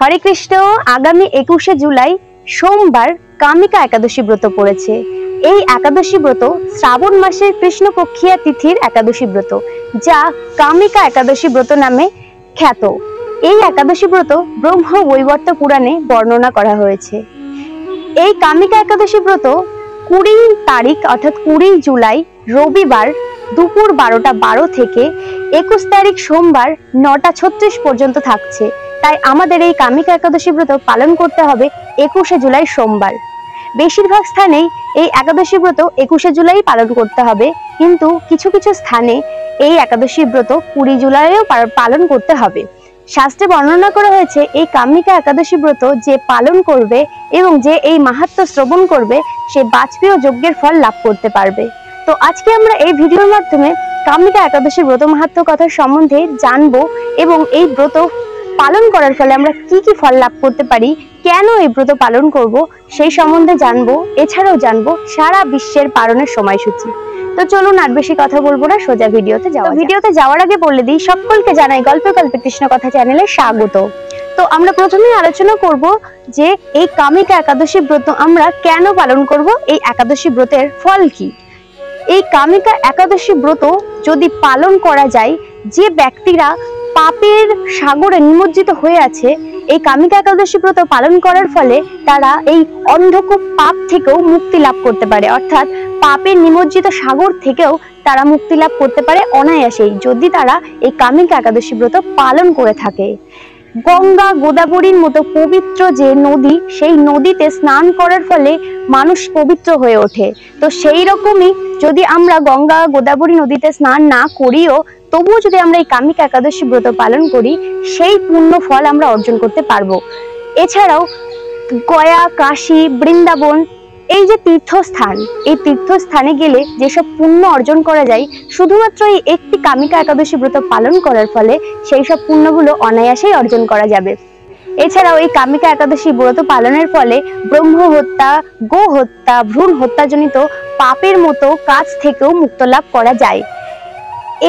হরে কৃষ্ণ। আগামী 21শে জুলাই সোমবার কামিকা একাদশী ব্রত পড়েছে। এই একাদশী ব্রত শ্রাবণ মাসের কৃষ্ণপক্ষিয়া তিথির একাদশী ব্রত, যা কামিকা একাদশী ব্রত নামে খ্যাত। এই একাদশী ব্রত ব্রহ্ম বৈবর্ত পুরাণে বর্ণনা করা হয়েছে। এই কামিকা একাদশী ব্রত 20 তারিখ অর্থাৎ 20 জুলাই রবিবার দুপুর 12টা 12 থেকে 21 তারিখ সোমবার 9টা 36 পর্যন্ত থাকছে। তাই আমাদের এই কামিকা একাদশী ব্রত পালন করতে হবে 21শে জুলাই সোমবার। বেশিরভাগ স্থানেই এই একাদশী ব্রত 21শে জুলাই পালন করতে হবে, কিন্তু কিছু কিছু স্থানে এই একাদশী ব্রত 20 জুলাইও পালন করতে হবে। শাস্ত্রে বর্ণনা করা হয়েছে এই কামিকা একাদশী ব্রত যে পালন করবে এবং যে এই মাহাত্ম্য শ্রবণ করবে সে বাজপেয় যজ্ঞের ফল লাভ করতে পারবে। তো আজকে আমরা এই ভিডিওর মাধ্যমে কামিকা একাদশী ব্রত মাহাত্ম্য কথা সম্বন্ধে জানবো এবং এই ব্রত পালন করার ফলে আমরা কি কি ফল লাভ করতে পারি, কেন এই ব্রত পালন করব সেই সম্বন্ধে জানবো। এছাড়াও জানবো সারা বিশ্বের পালনের সময়সূচি। তো চলুন আর বেশি কথা বলবো না, সোজা ভিডিওতে যাওয়া। ভিডিওতে যাওয়ার আগে বলে দিই, সকলকে জানাই গল্পে গল্পে কৃষ্ণ কথা চ্যানেলে স্বাগত। তো আমরা প্রথমেই আলোচনা করব যে এই কামিকা একাদশী ব্রত আমরা কেন পালন করব, এই একাদশী ব্রতের ফল কি। এই কামিকা একাদশী ব্রত যদি পালন করা যায়, যে ব্যক্তিরা পাপের সাগরে নিমজ্জিত হয়ে আছে, এই কামিকা একাদশী ব্রত পালন করার ফলে তারা এই অন্ধকূপ পাপ থেকেও মুক্তি লাভ করতে পারে, অর্থাৎ পাপের নিমজ্জিত সাগর থেকেও তারা মুক্তি লাভ করতে পারে অনায়াসেই, যদি তারা এই কামিকা একাদশী ব্রত পালন করে থাকে। গঙ্গা গোদাবরীর মতো পবিত্র যে নদী, সেই নদীতে স্নান করার ফলে মানুষ পবিত্র হয়ে ওঠে। তো সেই রকমই যদি আমরা গঙ্গা গোদাবরী নদীতে স্নান না করিও, তবুও যদি আমরা এই কামিকা একাদশী ব্রত পালন করি, সেই পুণ্য ফল আমরা অর্জন করতে পারবো। এছাড়াও গয়া, কাশী, বৃন্দাবন এই যে তীর্থস্থান, এই তীর্থস্থানে গেলে যেসব পুণ্য অর্জন করা যায়, শুধুমাত্র এই একটি কামিকা একাদশী ব্রত পালন করার ফলে সেই সব পুণ্যগুলো অনায়াসেই অর্জন করা যাবে। এছাড়াও এই কামিকা একাদশী ব্রত পালনের ফলে ব্রহ্ম হত্যা, গো হত্যা, ভ্রূণ হত্যাজনিত পাপের মতো কাজ থেকেও মুক্ত লাভ করা যায়।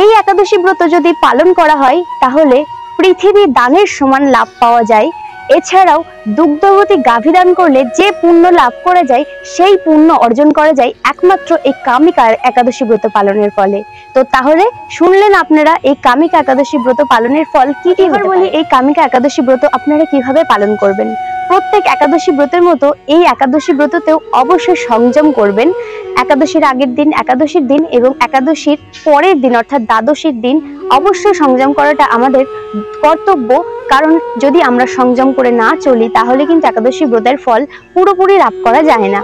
এই একাদশী ব্রত যদি পালন করা হয় তাহলে পৃথিবী দানের সমান লাভ পাওয়া যায়। এছাড়াও দুগ্ধবতী গাভী দান করলে যে পুণ্য লাভ করা যায়, সেই পুণ্য অর্জন করা যায় একমাত্র এই কামিকা একাদশী ব্রত পালনের ফলে। তো তাহলে শুনলেন আপনারা এই কামিকা একাদশী ব্রত পালনের ফল কি কি হতে পারে। এই কামিকা একাদশী ব্রত আপনারা কিভাবে পালন করবেন। প্রত্যেক একাদশী ব্রতের মতো এই একাদশী ব্রততেও অবশ্যই সংযম করবেন। একাদশীর আগের দিন, একাদশীর দিন এবং একাদশীর পরের দিন অর্থাৎ দ্বাদশীর দিন অবশ্যই সংযম করাটা আমাদের কর্তব্য। কারণ যদি আমরা সংযম করে না চলি, তাহলে কিন্তু একাদশী ব্রতের ফল পুরোপুরি লাভ করা যায় না।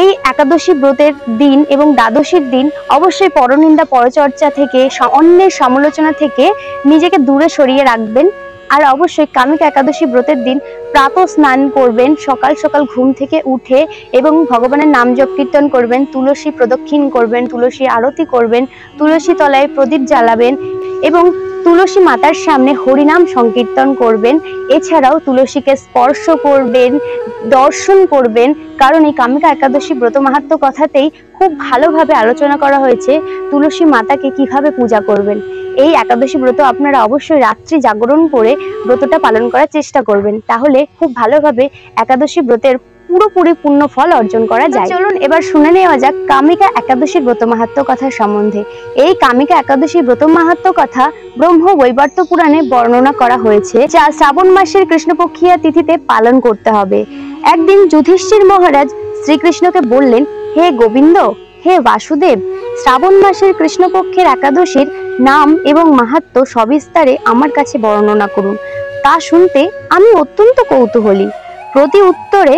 এই একাদশী ব্রতের দিন এবং দ্বাদশীর দিন অবশ্যই পরনিন্দা পরচর্চা থেকে, অন্যের সমালোচনা থেকে নিজেকে দূরে সরিয়ে রাখবেন। আর অবশ্যই কামিকা একাদশী ব্রতের দিন প্রাতঃ স্নান করবেন, সকাল সকাল ঘুম থেকে উঠে এবং ভগবানের নাম জপ কীর্তন করবেন, তুলসী প্রদক্ষিণ করবেন, তুলসী আরতি করবেন, তুলসী তলায় প্রদীপ জ্বালাবেন এবং তুলসী মাতার সামনে হরিনাম সংকীর্তন করবেন। এছাড়াও তুলসীকে স্পর্শ করবেন, দর্শন করবেন, কারণ এই কামিকা একাদশী ব্রত মাহাত্ম্য কথাতেই খুব ভালোভাবে আলোচনা করা হয়েছে তুলসী মাতাকে কিভাবে পূজা করবেন। এই একাদশী ব্রত আপনারা অবশ্যই রাত্রি জাগরণ করে ব্রতটা পালন করার চেষ্টা করবেন, তাহলে খুব ভালোভাবে একাদশী ব্রতের পুরোপুরি পূর্ণ ফল অর্জন করা যায়। চলুন এবার শুনে নেওয়া যাক কামিকা একাদশী ব্রত মাহাত্ম্য কথা সম্বন্ধে। এই কামিকা একাদশী ব্রত মাহাত্ম্য কথা ব্রহ্ম বৈবর্ত পুরাণে বর্ণনা করা হয়েছে, যা শ্রাবণ মাসের কৃষ্ণপক্ষিয়া তিথিতে পালন করতে হবে। একদিন যুধিষ্ঠির মহারাজ শ্রীকৃষ্ণকে বললেন, হে গোবিন্দ, হে বাসুদেব, শ্রাবণ মাসের কৃষ্ণপক্ষের একাদশীর নাম এবং মাহাত্ম্য সবিস্তারে আমার কাছে বর্ণনা করুন, তা শুনতে আমি অত্যন্ত কৌতূহলী। প্রতি উত্তরে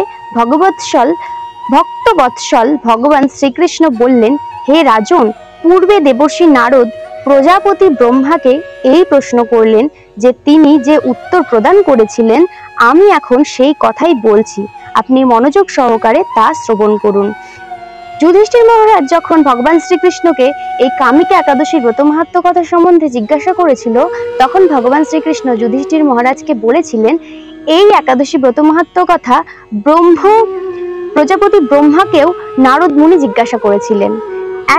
ভক্তবৎসল ভগবান শ্রীকৃষ্ণ বললেন, হে রাজন, পূর্বে দেবর্ষি নারদ প্রজাপতি ব্রহ্মাকে এই প্রশ্ন করলেন যে তিনি যে উত্তর প্রদান করেছিলেন, আমি এখন সেই কথাই বলছি, আপনি মনোযোগ সহকারে তা শ্রবণ করুন। যুধিষ্ঠির মহারাজ যখন ভগবান শ্রীকৃষ্ণকে এই কামিকা একাদশীর ব্রত মাহাত্ম্য কথা সম্বন্ধে জিজ্ঞাসা করেছিল, তখন ভগবান শ্রীকৃষ্ণ যুধিষ্ঠির মহারাজকে বলেছিলেন এই একাদশী ব্রত মাহাত্ম্য কথা প্রজাপতি ব্রহ্মাকেও নারদ মুনি জিজ্ঞাসা করেছিলেন।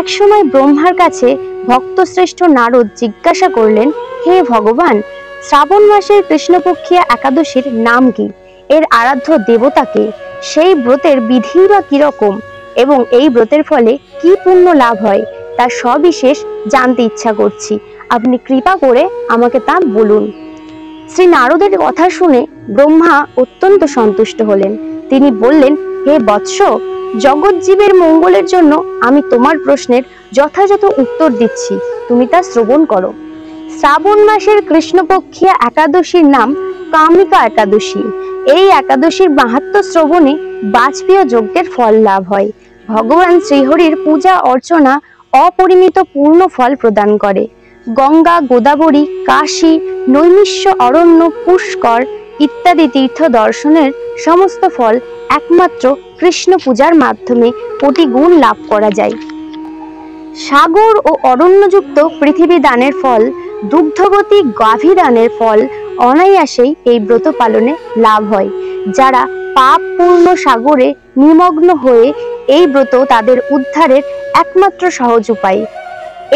এক সময় ব্রহ্মার কাছে ভক্তশ্রেষ্ঠ নারদ জিজ্ঞাসা করলেন, হে ভগবান, শ্রাবণ মাসের কৃষ্ণপক্ষিয়া একাদশীর নাম কি, এর আরাধ্য দেবতা কে, সেই ব্রতের বিধি বা কিরকম এবং এই ব্রতের ফলে কি পুণ্য লাভ হয় তার সবিশেষ জানতে ইচ্ছা করছি, আপনি কৃপা করে আমাকে তা বলুন। শ্রী নারদের কথা শুনে ব্রহ্মা অত্যন্ত সন্তুষ্ট হলেন। তিনি বললেন, হে বৎস, জগৎজীবের মঙ্গলের জন্য আমি তোমার প্রশ্নের যথাযথ উত্তর দিচ্ছি, তুমি তা শ্রবণ করো। শ্রাবণ মাসের কৃষ্ণপক্ষিয়া একাদশীর নাম কামিকা একাদশী। এই একাদশীর মাহাত্ম্য শ্রবণে বাজপেয় যজ্ঞের ফল লাভ হয়। ভগবান শ্রীহরির পূজা অর্চনা অপরিমিত পূর্ণ ফল প্রদান করে। গঙ্গা, গোদাবরী, কাশী, নৈমিষ্য অরণ্য, পুষ্কর ইত্যাদি তীর্থ দর্শনের সমস্ত ফল একমাত্র কৃষ্ণ পূজার মাধ্যমে কোটি গুণ লাভ করা যায়। সাগর ও অরণ্যযুক্ত পৃথিবী দানের ফল, দুগ্ধবতী গাভী দানের ফল অনায়াসেই এই ব্রত পালনে লাভ হয়। যারা পাপ পূর্ণ সাগরে নিমগ্ন হয়ে এই ব্রত তাদের উদ্ধারের একমাত্র সহজ উপায়।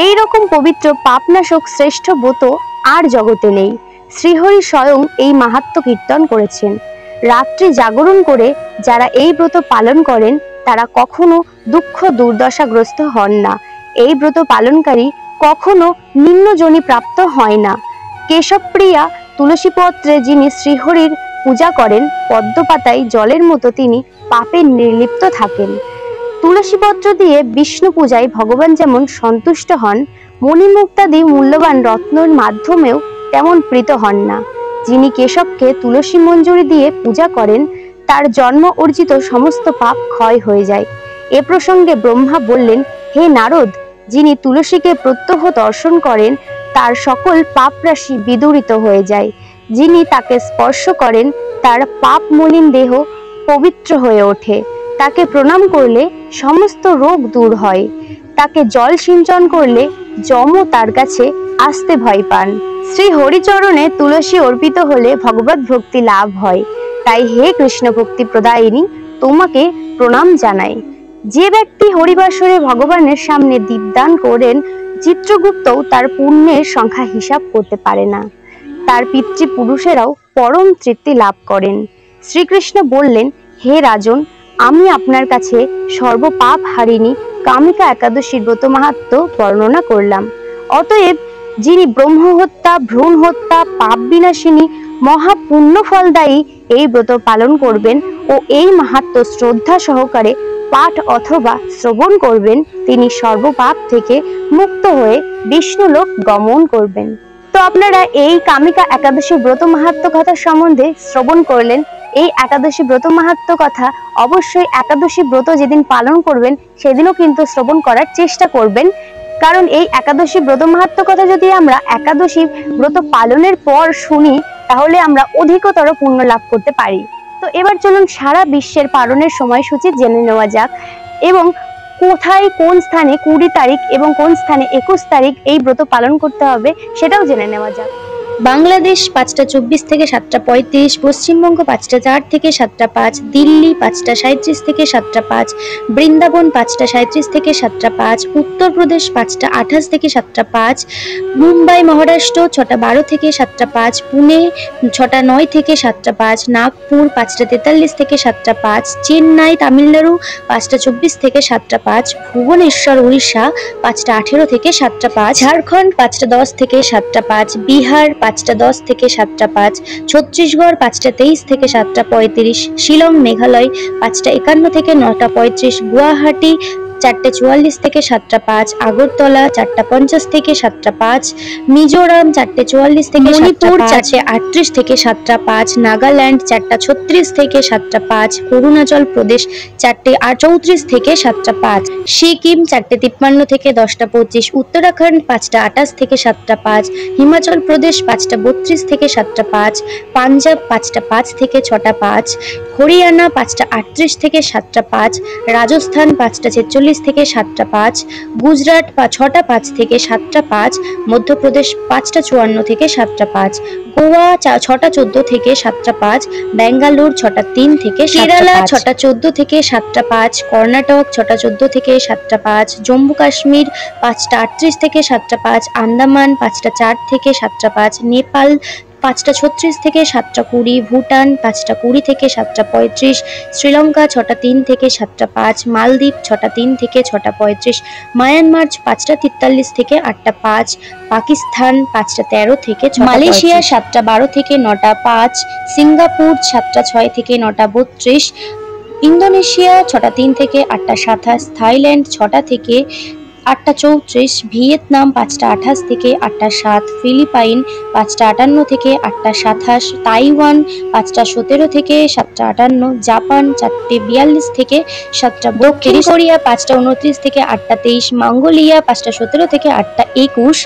এই রকম পবিত্র পাপনাশক শ্রেষ্ঠ ব্রত আর জগতে নেই। শ্রীহরি স্বয়ং এই মাহাত্ম্য কীর্তন করেছেন। রাত্রি জাগরণ করে যারা এই ব্রত পালন করেন তারা কখনো দুঃখ দুর্দশাগ্রস্ত হন না। এই ব্রত পালনকারী কখনো নিম্নজনি প্রাপ্ত হয় না। কেশবপ্রিয়া তুলসী পত্রে যিনি শ্রীহরির পূজা করেন, পদ্মপাতায় জলের মতো তিনি পাপে নির্লিপ্ত থাকেন। তুলসী পত্র দিয়ে বিষ্ণু পূজায় ভগবান যেমন সন্তুষ্ট হন, মণিমুক্তাদি মূল্যবান রত্নের মাধ্যমেও তেমন প্রীত হন না। যিনি কেশবকে তুলসী মঞ্জুরি দিয়ে পূজা করেন তার জন্ম অর্জিত সমস্ত পাপ ক্ষয় হয়ে যায়। এ প্রসঙ্গে ব্রহ্মা বললেন, হে নারদ, যিনি তুলসীকে প্রত্যহ দর্শন করেন তার সকল পাপ রাশি বিদূরিত হয়ে যায়। যিনি তাকে স্পর্শ করেন তার পাপ মলিন দেহ পবিত্র হয়ে ওঠে। তাকে প্রণাম করলে সমস্ত রোগ দূর হয়। তাকে জল সিঞ্চন করলে যমও তার কাছে আসতে ভয় পান। শ্রী হরিচরণে তুলসী অর্পিত হলে ভগবত ভক্তি লাভ হয়। তাই হে কৃষ্ণ ভক্তি প্রদায়িনী, তোমাকে প্রণাম জানাই। যে ব্যক্তি হরিবাসরে ভগবানের সামনে দীপদান করেন, চিত্রগুপ্তও তার পুণ্যের সংখ্যা হিসাব করতে পারে না। তার পিতৃপুরুষেরাও পরম তৃপ্তি লাভ করেন। শ্রীকৃষ্ণ বললেন, হে রাজন, আমি আপনার কাছে সর্বপাপ হারিণী কামিকা একাদশীর ব্রত মাহাত্ম্য বর্ণনা করলাম। অতএব যিনি ব্রহ্ম হত্যা, ভ্রূণ হত্যা, পাপ বিনাশিনী, মহাপুণ্য ফলদায়ী এই ব্রত পালন করবেন ও এই মাহাত্ম্য শ্রদ্ধা সহকারে পাঠ অথবা শ্রবণ করবেন, তিনি সর্বপাপ থেকে মুক্ত হয়ে বিষ্ণুলোক গমন করবেন। তো আপনারা এই কামিকা একাদশী ব্রত মাহাত্ম্য কথা সম্বন্ধে শ্রবণ করলেন। এই একাদশী ব্রত মাহাত্ম্য কথা অবশ্যই একাদশী ব্রত যেদিন পালন করবেন সেদিনও কিন্তু শ্রবণ করার চেষ্টা করবেন, কারণ এই একাদশী ব্রত মাহাত্ম্য কথা যদি আমরা একাদশী ব্রত পালনের পর শুনি তাহলে আমরা অধিকতর পুণ্য লাভ করতে পারি। তো এবার চলুন সারা বিশ্বের পালনের সময়সূচি জেনে নেওয়া যাক এবং কোথায় কোন স্থানে 20 তারিখ এবং কোন স্থানে 21 তারিখ এই ব্রত পালন করতে হবে সেটাও জেনে নেওয়া যাক। বাংলাদেশ 5টা 24 থেকে 7টা 35, পশ্চিমবঙ্গ 5টা 4 থেকে 7টা 5, দিল্লি 5টা 37 থেকে 7টা 5, বৃন্দাবন 5টা 37 থেকে 7টা 5, উত্তরপ্রদেশ 5টা 28 থেকে 7টা 5, মুম্বাই মহারাষ্ট্র 6টা 12 থেকে 7টা 5, পুনে 6টা 9 থেকে 7টা 5, নাগপুর 5টা 43 থেকে 7টা 5, চেন্নাই তামিলনাড়ু 5টা 24 থেকে 7টা 5, ভুবনেশ্বর উড়িষ্যা 5টা 18 থেকে 7টা 5, ঝাড়খণ্ড 5টা 10 থেকে 7টা 5, বিহার 5টা 10 থেকে 7টা 5, ছত্তিশগড় 5টা 23 থেকে 7টা 35, শিলং মেঘালয় 5টা 51 থেকে 9টা 35, গুয়াহাটি 4টে 44 থেকে 7টা 5, আগরতলা 4টা 50 থেকে 7টা 5, মিজোরাম 4টে 44 থেকে মণিপুর 4টে 38 থেকে 7টা 5, নাগাল্যান্ড 4টা 36 থেকে 7টা 5, অরুণাচল প্রদেশ 4টে 34 থেকে 7টা 5, সিকিম 4টে 53 থেকে 10টা 25, উত্তরাখণ্ড 5টা 28 থেকে 7টা 5, হিমাচল প্রদেশ 5টা 32 থেকে 7টা 5, পাঞ্জাব 5টা 5 থেকে 6টা 5, হরিয়ানা 5টা 38 থেকে 7টা 5, রাজস্থান 5টা 46 থেকে 7টা 5, গুজরাট 6টা 5 থেকে 7টা 5, মধ্যপ্রদেশ 5টা 54 থেকে 7টা 5, গোয়া 6টা 14 থেকে 7টা 5, বেঙ্গালুরু 6টা 3 থেকে 7টা 5, কেরালা 6টা 14 থেকে 7টা 5, কর্ণাটক 6টা 14 থেকে 7টা 5, জম্মু কাশ্মীর 5টা 38 থেকে 7টা 5, আন্দামান 5টা 4 থেকে 7টা 5, নেপাল 5:36 থেকে 7:20, ভুটান 5:20 থেকে 7:35, শ্রীলঙ্কা 6:03 থেকে 7:05, মালদ্বীপ 6:03 থেকে 6:35, মায়ানমার 5:43 থেকে 8:05, পাকিস্তান 5:13 থেকে 6:35, মালয়েশিয়া 7:12 থেকে 9:05, সিঙ্গাপুর 7:06 থেকে 9:32, ইন্দোনেশিয়া 6:03 থেকে 8:27, থাইল্যান্ড 6টা থেকে 8:34, ভিয়েতনাম 5:28 থেকে 8:07, ফিলিপাইন 5:58 থেকে 8:27, তাইওয়ান 5:17 থেকে 7:58, জাপান 4:42 থেকে 7:32, দক্ষিণ কোরিয়া 5:29 থেকে 8:23, মঙ্গোলিয়া 5:17 থেকে 8:21,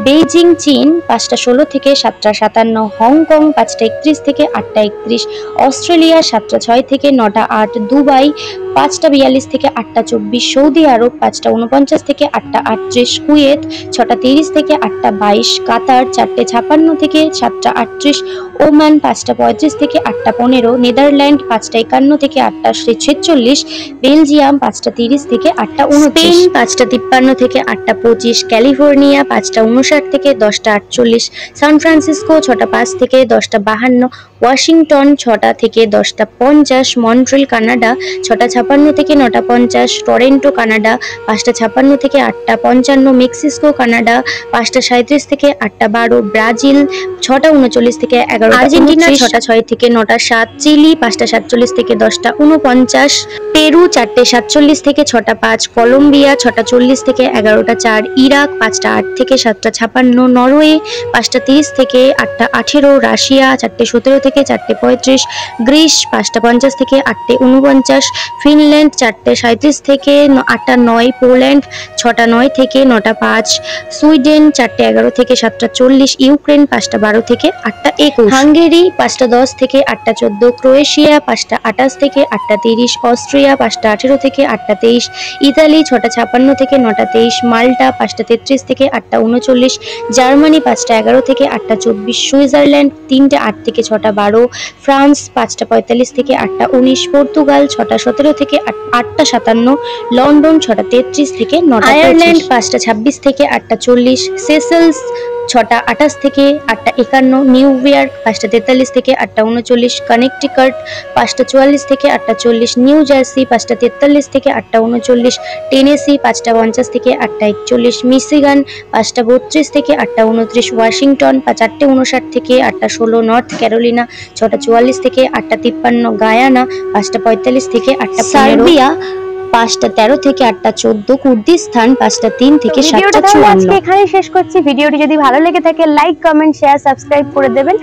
বেইজিং চীন 5:16 থেকে 7:57, হংকং 5:31 থেকে 8:31, অস্ট্রেলিয়া 7:06 থেকে 9:08, দুবাই 5:42 থেকে 8:24, সৌদি আরব 5:49 থেকে 8:38, কুয়েত 6:30 থেকে 8:22, কাতার 4:56 থেকে 7:38, ওমান 5:35 থেকে 8:15, নেদারল্যান্ড 5:51 থেকে 8:46, বেলজিয়াম 5:30 থেকে 8:29, স্পেন 5:53 থেকে 8:25, ক্যালিফোর্নিয়া 5:59 থেকে 10:48, সান ফ্রান্সিসকো 6:05 থেকে 10:52, ওয়াশিংটন 6টা থেকে 10:50, মন্ট্রিল কানাডা 6:56 থেকে 9:50, টরন্টো কানাডা 5:56 থেকে 8:55, মেক্সিকো কানাডা 5:37 থেকে 8:12, ব্রাজিল 6:39 থেকে 11, আর্জেন্টিনা 6:06 থেকে 9:07, চিলি 5:47 থেকে 10:49, পেরু 4:47 থেকে 6:05, কলম্বিয়া 6:40 থেকে 11:04, ইরাক 5:08 থেকে 7:56, নরওয়ে 5:30 থেকে 8:18, রাশিয়া 4:17 থেকে 4:35, গ্রিস 5:50 থেকে 8:49, ফিনল্যান্ড 4:37 থেকে 8:09, পোল্যান্ড 6:09 থেকে 9:05, সুইডেন 4:11 থেকে 7:40, ইউক্রেন 5:12 থেকে 8:21, হাঙ্গেরি 5:10 থেকে 8:14, ক্রোয়েশিয়া 5:28 থেকে 8:30, অস্ট্রিয়া 5:18 থেকে 8:23, ইতালি 6:56 থেকে 9:23, মাল্টা 5:33 থেকে 8:39, জার্মানি 5:11 থেকে 8:24, সুইজারল্যান্ড 3:08 থেকে 6:12, ফ্রান্স 5:45 থেকে 8:19, পর্তুগাল 6:17 থেকে 8:57, লন্ডন 6:33 থেকে 9:25, আয়ারল্যান্ড 5:26 থেকে 8:40, সেসেলস 6:28 থেকে 8:51, নিউ ইয়র্ক 5:43 থেকে 8:39, কানেকটিকাট 5:44 থেকে 8:40, নিউ জার্সি 5:43 থেকে 8:39, টেনেসি 5:50 থেকে 8:41, মিশিগান 5:32 থেকে 8:29, ওয়াশিংটন 4:59 থেকে 8:16, নর্থ ক্যারোলিনা 6:44 থেকে 8:53, গায়ানা 5:45 থেকে 8:15, সার্বিয়া 5:13 থেকে 8:14, কুর্দিস্তান 5:03 থেকে 7:54। আজকে এখানেই শেষ করছি। ভিডিওটি যদি ভালো লেগে থাকে লাইক, কমেন্ট, শেয়ার, সাবস্ক্রাইব করে দেবেন।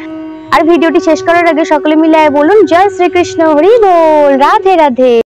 আর ভিডিওটি শেষ করার আগে সকলে মিলে বলুন জয় শ্রীকৃষ্ণ, হরি বল, রাধে রাধে।